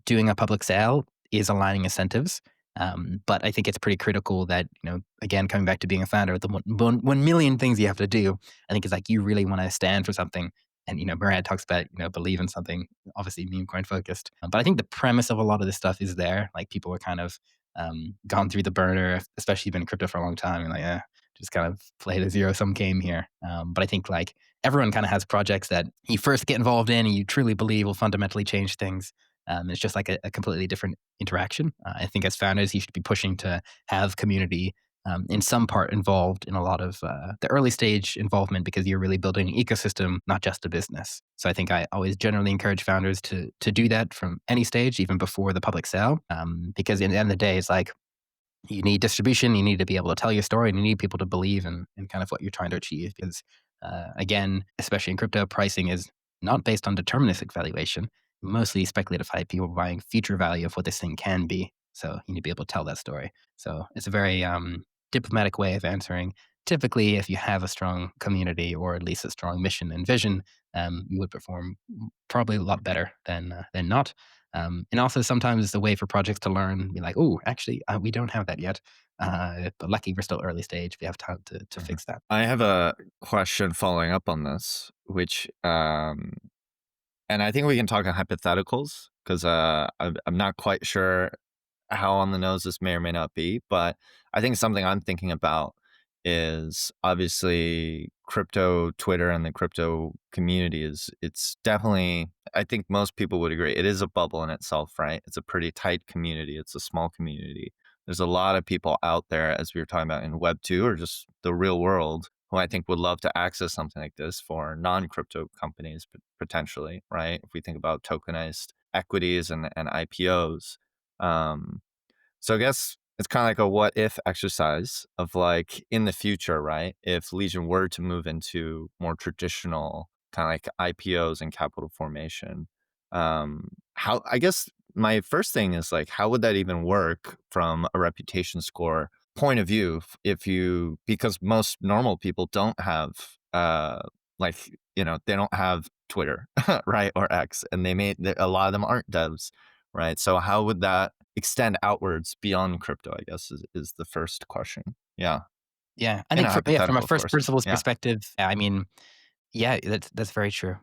doing a public sale is aligning incentives. But I think it's pretty critical that, again, coming back to being a founder, the 1 million things you have to do, I think is like you really want to stand for something. And, Murad talks about, believe in something, obviously meme coin focused. But I think the premise of a lot of this stuff is there. Like people are kind of gone through the burner, especially been in crypto for a long time. And like, just kind of play the zero sum game here. But I think like everyone kind of has projects that you first get involved in and you truly believe will fundamentally change things. It's just like a completely different interaction. I think as founders, you should be pushing to have community in some part involved in a lot of the early stage involvement because you're really building an ecosystem, not just a business. So I think I always generally encourage founders to do that from any stage, even before the public sale, because in the end of the day, it's like you need distribution, you need to be able to tell your story, and you need people to believe in kind of what you're trying to achieve. Because again, especially in crypto, pricing is not based on deterministic valuation, mostly speculative hype. People are buying future value of what this thing can be. So you need to be able to tell that story. So it's a very diplomatic way of answering. Typically, if you have a strong community or at least a strong mission and vision, you would perform probably a lot better than not. And also sometimes it's a way for projects to learn, be like, oh, actually, we don't have that yet. But lucky we're still early stage. We have time to fix that. I have a question following up on this, which, and I think we can talk in hypotheticals because I'm not quite sure how on the nose this may or may not be, but I think something I'm thinking about is obviously crypto Twitter and the crypto community it's definitely, I think most people would agree, it is a bubble in itself, right? It's a pretty tight community. It's a small community. There's a lot of people out there, as we were talking about in Web 2 or just the real world, who I think would love to access something like this for non-crypto companies potentially, right? If we think about tokenized equities and IPOs. So I guess it's kind of like a what if exercise of like in the future, right? If Legion were to move into more traditional kind of like IPOs and capital formation, how, I guess my first thing is like, how would that even work from a reputation score point of view if you, because most normal people don't have, like, they don't have Twitter, right? Or X, and a lot of them aren't devs, right? So how would that extend outwards beyond crypto, I guess is the first question. Yeah. Yeah, I In a think from a hypothetical, of first course. principles Yeah. perspective, I mean, yeah, that's very true.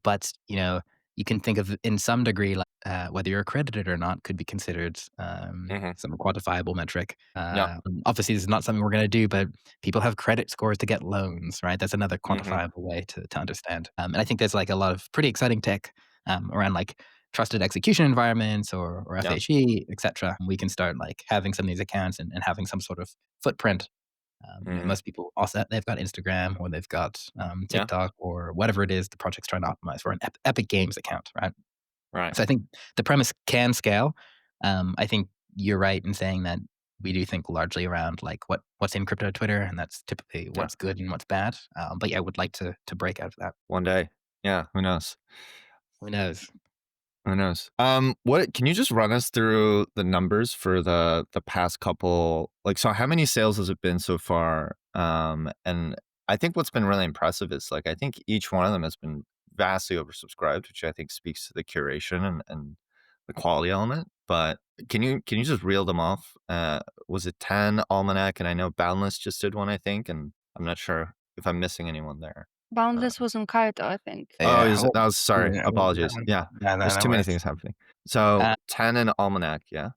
But you can think of in some degree like whether you're accredited or not could be considered Mm-hmm. some quantifiable metric. Yeah. Obviously, this is not something we're going to do, but people have credit scores to get loans, right? That's another Mm-hmm. quantifiable way to understand. And I think there's like a lot of pretty exciting tech around like trusted execution environments or Yeah. FHE, etc. We can start like having some of these accounts and having some sort of footprint. Most people also they've got Instagram or they've got Yeah. TikTok or whatever it is the project's trying to optimize for an Epic Games account, right? Right. So I think the premise can scale. I think you're right in saying that we do think largely around like what's in crypto Twitter, and that's typically Yeah. what's good and what's bad. But yeah, I would like to break out of that. One day. Yeah. Who knows? Who knows? Who knows? What can you just run us through the numbers for the past couple? Like, so how many sales has it been so far? And I think what's been really impressive is like I think each one of them has been vastly oversubscribed, which I think speaks to the curation and the quality element. But can you just reel them off? Was it 10 Almanac? And I know Boundless just did one, I think, and I'm not sure if I'm missing anyone there. Boundless was on Kaito, I think. Oh, Yeah. that was, sorry, Yeah, apologies. Yeah, no, there's no too many worries. things happening. So Uh, 10 and Almanac, yeah.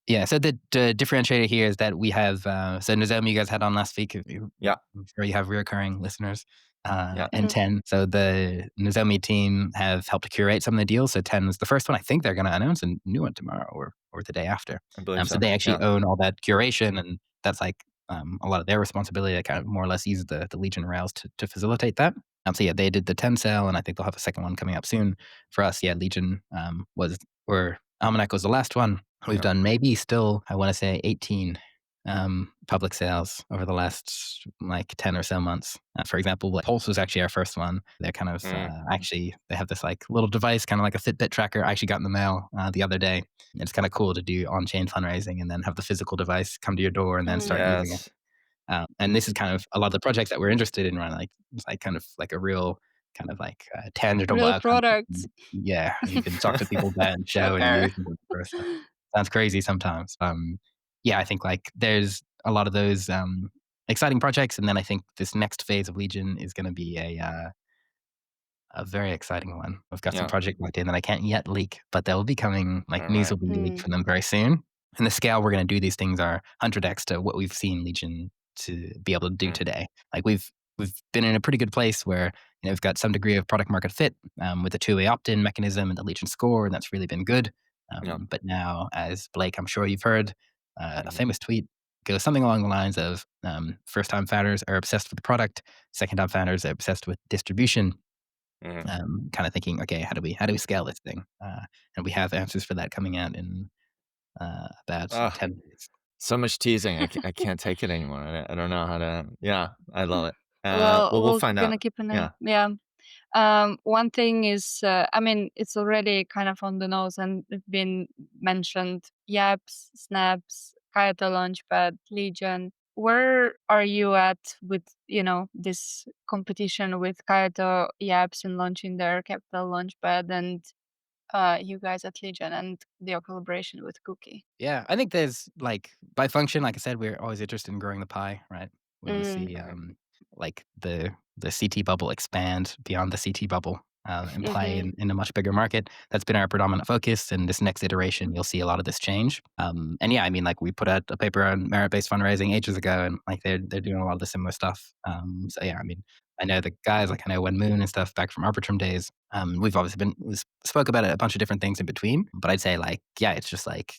Yeah, so the differentiator here is that we have so Nozomi you guys had on last week. Yeah. I'm sure you have recurring listeners. Yeah. And 10. So the Nozomi team have helped curate some of the deals. So 10 is the first one. I think they're going to announce a new one tomorrow or the day after. I believe So so. they actually Yeah. own all that curation, and that's like a lot of their responsibility. I kind of more or less use the Legion rails to facilitate that. So yeah, they did the 10 sale, and I think they'll have a second one coming up soon. For us, yeah, Legion or Almanac was the last one. We've Yeah. done maybe still, I want to say 18 public sales over the last like 10 or so months. For example, like Pulse was actually our first one. They're kind of actually, they have this like little device, kind of like a Fitbit tracker. I actually got in the mail the other day. It's kind of cool to do on-chain fundraising and then have the physical device come to your door and then start using it. Yes. And this is kind of a lot of the projects that we're interested in, right? Like it's like kind of like a real kind of like tangible Real outcomes. products. Yeah, you can talk to people about and show and Shocker. use and stuff. Sounds crazy sometimes. Yeah, I think like there's a lot of those exciting projects, and then I think this next phase of Legion is going to be a very exciting one. We've got some Yeah. project locked in that I can't yet leak, but they'll be coming. Like All news right. will be leaked from them very soon. And the scale we're going to do these things are 100x to what we've seen Legion to be able to do today. Like we've been in a pretty good place where we've got some degree of product market fit with the two-way opt-in mechanism and the Legion score, and that's really been good. Yeah. But now, as Blake, I'm sure you've heard, a Mhm. famous tweet goes something along the lines of first-time founders are obsessed with the product, second-time founders are obsessed with distribution. Mhm. Kind of thinking, okay, how do we scale this thing? And we have answers for that coming out in about Ah, 10 days. so much teasing. I can't take it anymore. I don't know how to. Yeah, I love it. Well, Well, we'll we're find out. gonna keep an eye. Yeah. Yeah. One thing is, I mean, it's already kind of on the nose and it's been mentioned. Yaps, Snaps, Kayata Launchpad, Legion. Where are you at with, this competition with Kayata Yaps and launching their Capital Launchpad and you guys at Legion and their collaboration with Cookie? Yeah, I think there's like by function, like I said, we're always interested in growing the pie, right? We want to Mm, see Mhm. like the CT bubble expand beyond the CT bubble and play mm-hmm, in a much bigger market. That's been our predominant focus. And this next iteration, you'll see a lot of this change. And yeah, I mean, like we put out a paper on merit-based fundraising ages ago, and like they're doing a lot of the similar stuff. So yeah, I mean, I know the guys like I know When Moon and stuff back from Arbitrum days. We've obviously spoke about a bunch of different things in between, but I'd say like yeah, it's just like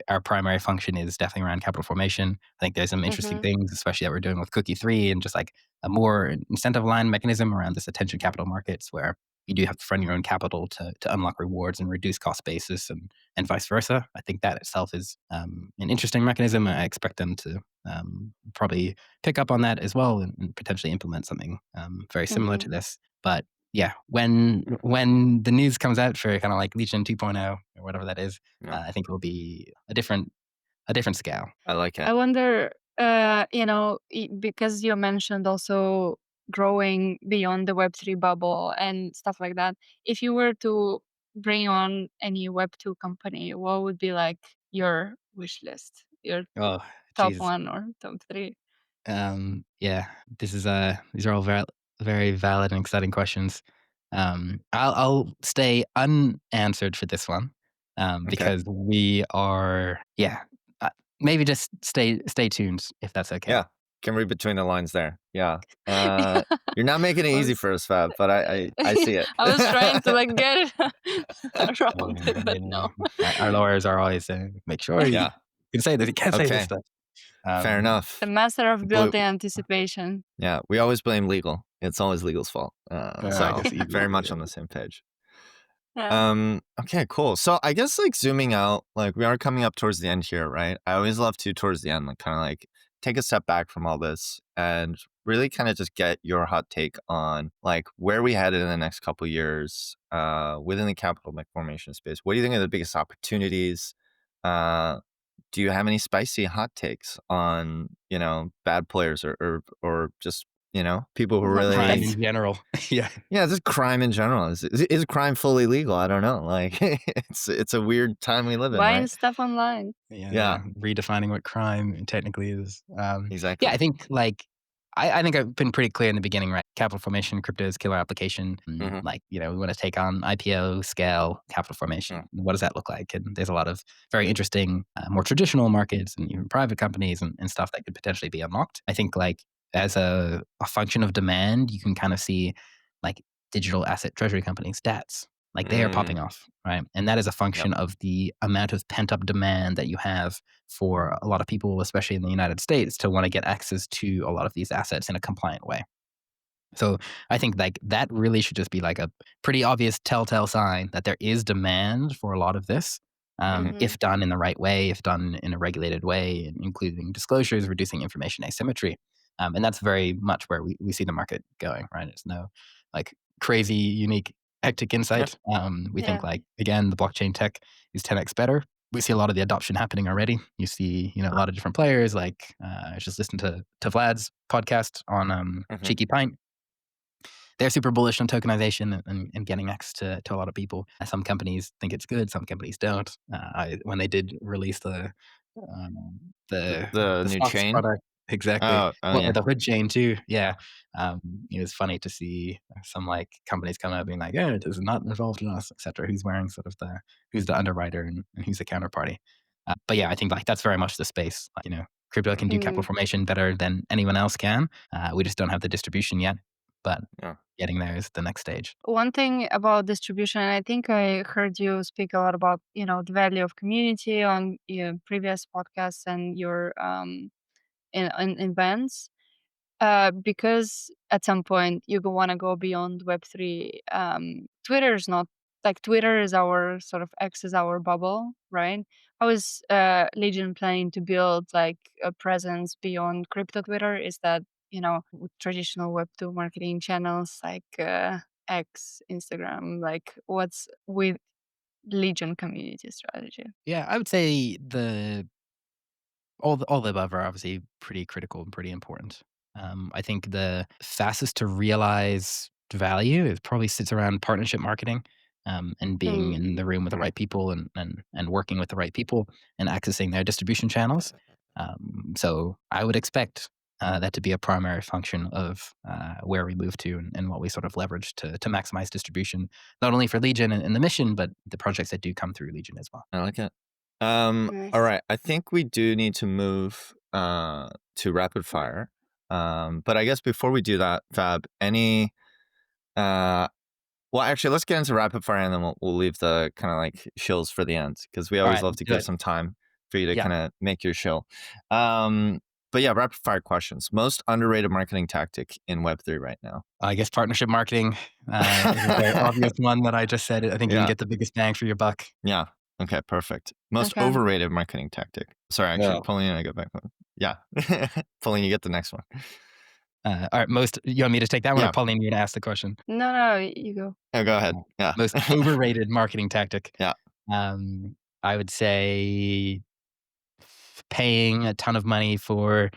our primary function is definitely around capital formation. I think there's some interesting mm-hmm, things, especially that we're doing with Cookie 3 and just like a more incentive aligned mechanism around this attention capital markets where you do have to fund your own capital to unlock rewards and reduce cost basis and vice versa. I think that itself is an interesting mechanism. I expect them to probably pick up on that as well and potentially implement something very similar mm-hmm. to this. But yeah, when the news comes out for kind of like Legion 2.0 or whatever that is, Yeah. I think it will be a different scale. I like it. I wonder, because you mentioned also growing beyond the Web3 bubble and stuff like that. If you were to bring on any Web2 company, what would be like your wish list, your Oh, top Jesus. one or top three? Yeah, this is these are all very very valid and exciting questions. I'll stay unanswered for this one Okay. because we are yeah. Maybe just stay tuned if that's okay. Yeah. Can read between the lines there. Yeah. You're not making it I easy was, for us, Fab, but I see it. I was trying to like get it Uh, around it, but no. our lawyers are always saying, make sure you Yeah. can say that you can't say this Okay. stuff. Fair The enough. master of We, building anticipation. yeah, we always blame legal. It's always legal's fault. I So guess easy. very much on the same page. Yeah. Okay, cool. So I guess like zooming out, like we are coming up towards the end here, right? I always love to towards the end, like kind of like take a step back from all this and really kind of just get your hot take on like where we headed in the next couple years within the capital formation space. What do you think are the biggest opportunities? Do you have any spicy hot takes on, bad players or just, people who Crime really in general. Yeah. yeah, just crime in general. Is crime fully legal? I don't know. Like it's a weird time we live in, Buying right? stuff online. Yeah. Redefining what crime technically is. Yeah, I Exactly. think like I think I've been pretty clear in the beginning, right? Capital formation, crypto's killer application. Hmm. Like, we want to take on IPO-scale capital formation. What does that look like? And there's a lot of very interesting, more traditional markets and even private companies and stuff that could potentially be unlocked. I think like as a function of demand, you can kind of see like digital asset treasury companies, DATs, like they are popping off, right? And that is a Yep. function of the amount of pent up demand that you have for a lot of people, especially in the United States, to want to get access to a lot of these assets in a compliant way. So I think like that really should just be like a pretty obvious telltale sign that there is demand for a lot of this, Mm-hmm. if done in the right way, if done in a regulated way, including disclosures, reducing information asymmetry. And that's very much where we see the market going, right? It's no like crazy, unique, hectic Yep. insight. We think Yeah. like, again, the blockchain tech is 10x better. We see a lot of the adoption happening already. You see, a lot of different players. Like I just listened to Vlad's podcast on Hmm. Cheeky Pint. they're super bullish on tokenization and getting access to a lot of people. Some companies think it's good, some companies don't. When they did release um, The the new stocks chain. product, exactly. Oh Well, yeah. the hood chain too, yeah. It was funny to see some like companies come out being like, "Oh, it is not involved in us," etc. Who's wearing sort of who's the underwriter and who's the counterparty. But yeah, I think like that's very much the space. Crypto can do capital Mm. formation better than anyone else can. We just don't have the distribution yet, but Yeah. getting there is the next stage. One thing about distribution, I think I heard you speak a lot about, the value of community on your previous podcasts and your in events. Because at some point you want to go beyond Web3. Twitter is not like Twitter is our sort of X is our bubble, right? How is Legion planning to build like a presence beyond crypto Twitter? Is that with traditional Web2 marketing channels like X, Instagram? Like, what's with Legion community strategy? Yeah, I would say all the above are obviously pretty critical and pretty important. I think the fastest to realize value is probably sits around partnership marketing, and being Mm. in the room with the right people and working with the right people and accessing their distribution channels. So I would expect that to be a primary function of where we move to and what we sort of leverage to maximize distribution, not only for Legion and the mission, but the projects that do come through Legion as well. I like it. All Nice. right. I think we do need to move to rapid fire. But I guess before we do that, Fab, any well, actually, let's get into rapid fire and then we'll leave the kind of like shills for the end because we All always right, love let's to do give it. some time for you to Yeah. kind of make your shill. But yeah, rapid fire questions. Most underrated marketing tactic in Web3 right now. I guess partnership marketing is a very obvious one that I just said. I think you can Yeah. get the biggest bang for your buck. Yeah. Okay, perfect. Most Okay. overrated marketing tactic. Sorry, actually, Yeah. Pauline, I go back. Yeah. Pauline, you get the next one. All right, you want me to take that one, Yeah. or Pauline, you're gonna ask the question? No, you go. Oh, go ahead. Yeah. Most overrated marketing tactic. Yeah. I would say paying a ton of money for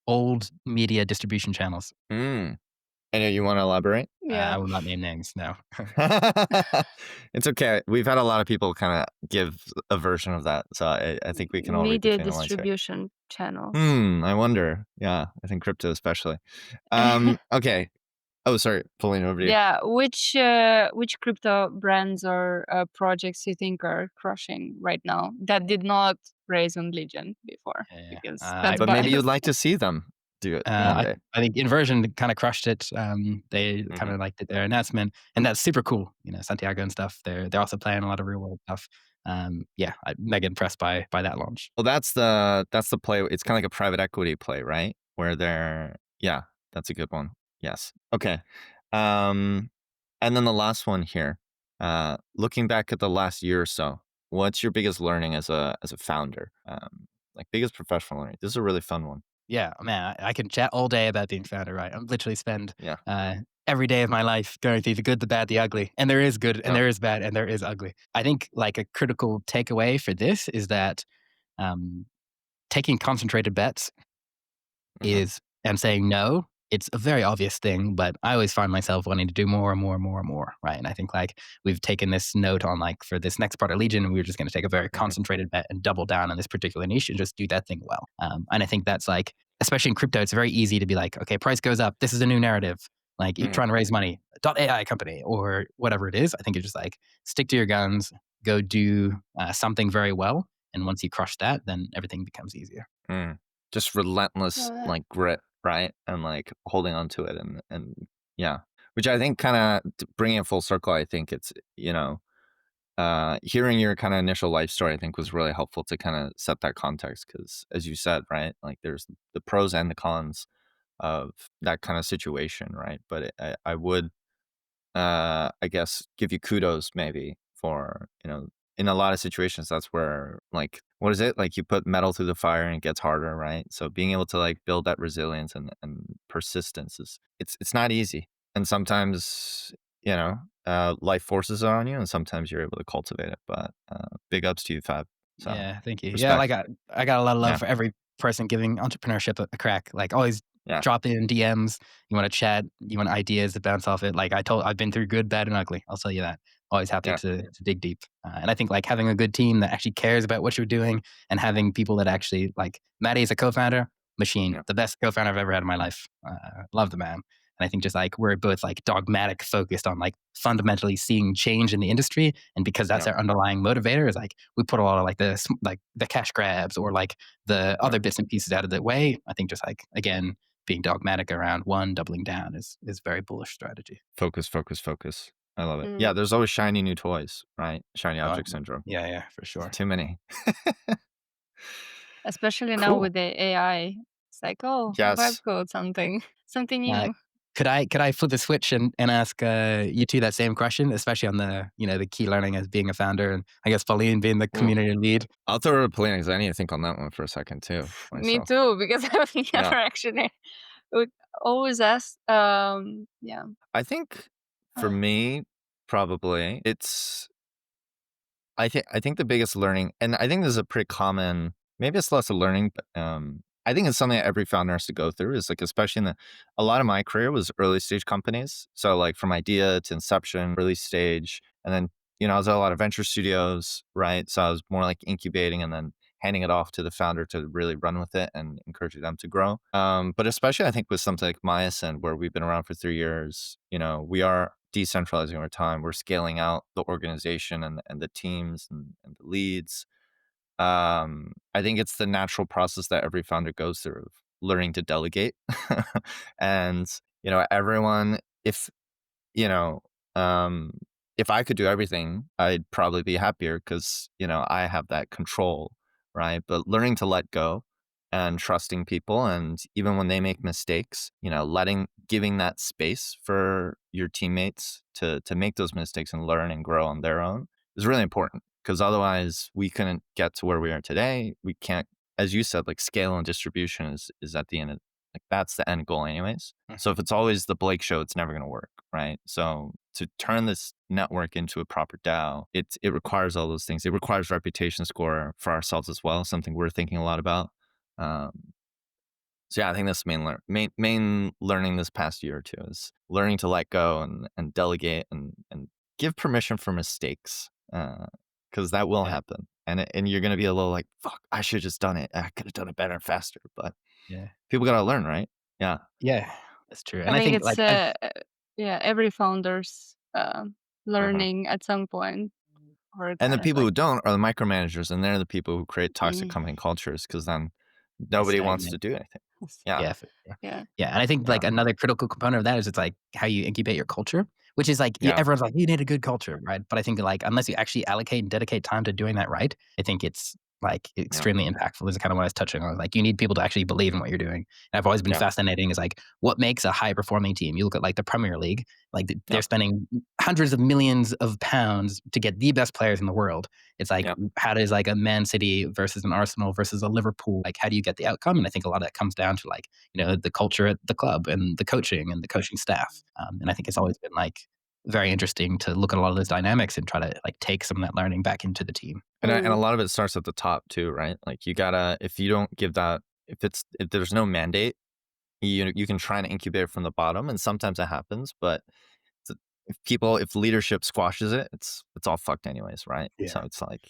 old media distribution channels. I know you want to elaborate. I Yeah. will not name names. No. It's okay. We've had a lot of people kind of give a version of that, so I think we can all read Media between the lines here. distribution channels. I wonder. Yeah, I think crypto especially. Okay. Oh, sorry, Pauline, over to you. Yeah, which crypto brands or projects you think are crushing right now that did not raise on Legion before? Yeah. Because I- that's But maybe you'd biased. like to see them do it one I day. think Inversion kind of crushed it. They kind of like did their announcement, and that's super cool. Santiago and stuff. They're also playing a lot of real world stuff. I'm mega impressed by that launch. Well, that's the play. It's kind of like a private equity play, right? Where that's a good one. Yes. Okay. And then the last one here. Looking back at the last year or so, what's your biggest learning as a founder? Like biggest professional learning. This is a really fun one. Yeah, man, I can chat all day about being founder, right? I'm literally spend Yeah. every day of my life going through the good, the bad, the ugly. And there is good, and Yeah. there is bad, and there is ugly. I think like a critical takeaway for this is that taking concentrated bets is and saying no. It's a very obvious thing, but I always find myself wanting to do more and more and more and more, right? And I think like we've taken this note on like for this next part of Legion, we're just going to take a very concentrated bet and double down on this particular niche and just do that thing well. And I think that's like, especially in crypto, it's very easy to be like, okay, price goes up. This is a new narrative. Like you're trying to raise money, .ai company or whatever it is. I think it's just like stick to your guns, go do something very well. And once you crush that, then everything becomes easier. Just relentless Yeah. like grit, right? And like holding on to it and yeah, which I think kind of bringing it full circle. I think it's hearing your kind of initial life story, I think was really helpful to kind of set that context because as you said, right, like there's the pros and the cons of that kind of situation, right? But I would I guess give you kudos maybe for in a lot of situations that's where like what is it like you put metal through the fire and it gets harder, right? So being able to like build that resilience and persistence is it's not easy, and sometimes life forces it on you and sometimes you're able to cultivate it, but big ups to you, Fab. So Yeah, thank you. respect. Yeah, like I got a lot of love Yeah. for every person giving entrepreneurship a crack. Like always Yeah. drop in DMs. You want to chat. You want ideas to bounce off it. Like I've been through good, bad, and ugly. I'll tell you that. Always happy Yeah. to dig deep. And I think like having a good team that actually cares about what you're doing and having people that actually like Maddie is a co-founder, machine, Yeah. the best co-founder I've ever had in my life. Love the man. And I think just like we're both like dogmatic focused on like fundamentally seeing change in the industry. And because that's Yeah. our underlying motivator is like we put a lot of like the cash grabs or like the other bits and pieces out of the way. I think just like, again, being dogmatic around one, doubling down is very bullish strategy. Focus. I love it. Mm. Yeah, there's always shiny new toys, right? Shiny Oh, object syndrome. Yeah, for sure. Too many. Especially now Cool. with the AI. It's like, oh, vibe Yes. code, something Uh, new. Could I flip the switch and ask you two that same question, especially on the the key learning as being a founder, and I guess Pauline being the Ooh. community lead. I'll throw it to Polina because I need to think on that one for a second too. Me Myself. too, because I've Yeah. never actually would always ask. Yeah. I think for me, probably it's. I think the biggest learning, and I think this is a pretty common. Maybe it's less a learning, but I think it's something that every founder has to go through. Is like especially in a lot of my career was early stage companies. So like from idea to inception, early stage, and then I was at a lot of venture studios, right? So I was more like incubating and then handing it off to the founder to really run with it and encouraging them to grow. But especially I think with something like Myosin, where we've been around for 3 years, we are decentralizing over time. We're scaling out the organization and the teams and the leads. I think it's the natural process that every founder goes through of learning to delegate. And, everyone, you know, um, if I could do everything, I'd probably be happier because, I have that control, right? But learning to let go and trusting people, and even when they make mistakes, giving that space for your teammates to make those mistakes and learn and grow on their own is really important, because otherwise we couldn't get to where we are today. We can't, as you said, like scale and distribution is at the end of, like, that's the end goal anyways. So if it's always the Blake show, it's never going to work, right? So to turn this network into a proper DAO, it requires all those things. It requires reputation score for ourselves as well, something we're thinking a lot about. So yeah, I think that's main learning this past year or two is learning to let go and delegate and give permission for mistakes, because that will Yeah. happen, and you're gonna be a little like, fuck, I should have just done it. I could have done it better and faster, but Yeah. people gotta learn, right? Yeah. Yeah, that's true. I And I think think it's like every founder's learning at some point or And the kind of people like who don't are the micromanagers, and they're the people who create toxic mm, company cultures, because then nobody wants to stagnant. do anything. Yeah. Yeah, for sure. yeah. Yeah, and I think Yeah. like another critical component of that is it's like how you incubate your culture, which is like Yeah. everyone's like you need a good culture, right? But I think like unless you actually allocate and dedicate time to doing that right, I think it's like extremely impactful. This is kind of what I was touching on. Like you need people to actually believe in what you're doing. And I've always been Yeah. fascinating is like what makes a high performing team. You look at like the Premier League, like they're Yeah. spending hundreds of millions of pounds to get the best players in the world. It's like Yeah. how does like a Man City versus an Arsenal versus a Liverpool, like how do you get the outcome? And I think a lot of that comes down to like the culture at the club and the coaching and the coaching staff. And I think it's always been like very interesting to look at a lot of those dynamics and try to like take some of that learning back into the team. And a lot of it starts at the top too, right? Like you gotta, if you don't give that, if there's no mandate, you can try and incubate from the bottom, and sometimes it happens, but if leadership squashes it, it's all fucked anyways, right? Yeah. So it's like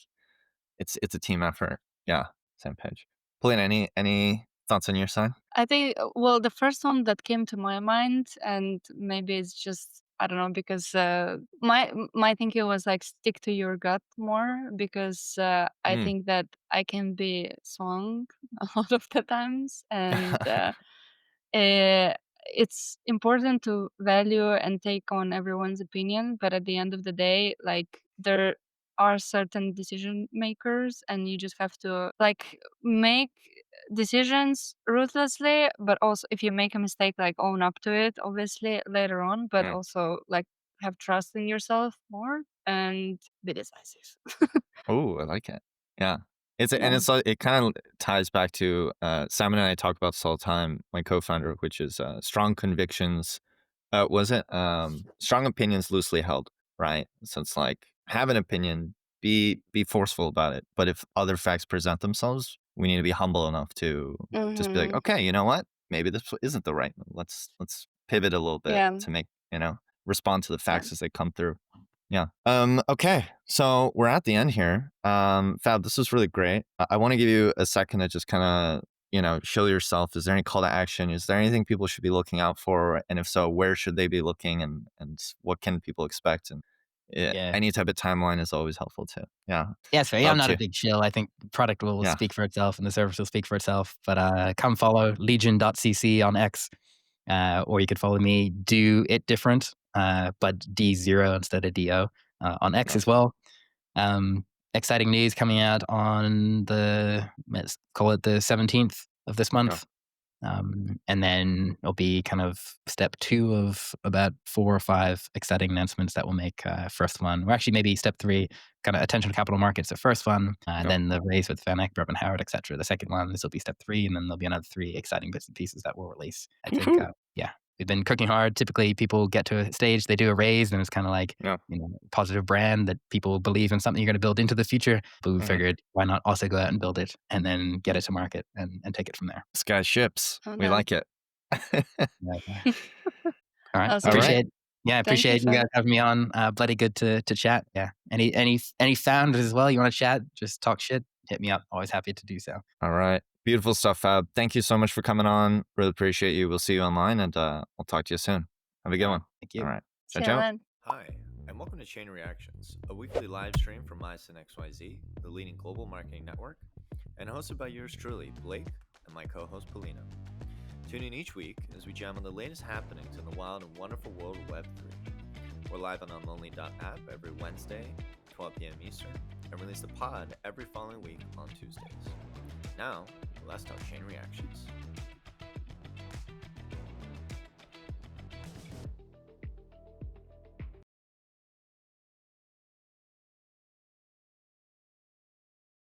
it's a team effort. Yeah, same page. Pauline, any thoughts on your side? I think, well, the first one that came to my mind, and maybe it's just, I don't know, because my thinking was like stick to your gut more, because I think that I can be swung a lot of the times, and it's important to value and take on everyone's opinion, but at the end of the day, like there are certain decision makers, and you just have to like make decisions ruthlessly, but also if you make a mistake, like own up to it, obviously later on, but Mm. also like have trust in yourself more and be decisive. Oh, I like it. Yeah. Yeah. It kind of ties back to Simon and I talk about this all the time, my co-founder, which is strong convictions. Was it strong opinions loosely held, right? So it's like have an opinion, be forceful about it, but if other facts present themselves, we need to be humble enough to just be like, Mhm. okay, you know what? maybe this isn't the right move. Let's pivot a little bit Yeah. to make, respond to the Yeah. facts as they come through. Yeah. Okay. So we're at the end here. Fab, this was really great. I want to give you a second to just kind of, show yourself. Is there any call to action? Is there anything people should be looking out for? And if so, where should they be looking, and what can people expect? And Yeah. any type of timeline is always helpful too. Yeah. Yeah, so Up I'm not to a you. big shill. I think the product will Yeah. speak for itself and the service will speak for itself. But come follow legion.cc on X, or you could follow me, do it different, but D0 instead of DO on X Yeah. as well. Exciting news coming out on let's call it the 17th of this month. And then it'll be kind of step 2 of about 4 or 5 exciting announcements that will make first one, or actually maybe step 3, kind of attention to capital markets, the first one, and then the raise with Van Eck, Bourbon Howard, etc. The second one, this will be step 3, and then there'll be another 3 exciting bits and pieces that we'll release. I think, yeah, we've been cooking hard. Typically, people get to a stage, they do a raise, and it's kind of like, positive brand that people believe in something you're going to build into the future. But we figured, why not also go out and build it and then get it to market and take it from there. Sky ships. Oh, We no. like it. All right. Awesome. Appreciate Thank you, you guys Fab. having me on. Bloody good to chat. Yeah. Any founders as well, you want to chat, just talk shit, hit me up. Always happy to do so. All right. Beautiful stuff, Fab. Thank you so much for coming on. Really appreciate you. We'll see you online, and we'll talk to you soon. Have a good one. Thank you. All right. See Ciao, you ciao. then. Hi, and welcome to Chain Reactions, a weekly live stream from IPO-scale, the leading global marketing network, and hosted by yours truly, Blake, and my co-host, Polina. Tune in each week as we jam on the latest happenings in the wild and wonderful world of Web3. We're live on Unlonely.app every Wednesday, 12 p.m. Eastern, and release the pod every following week on Tuesdays. Now, let's talk Chain Reactions.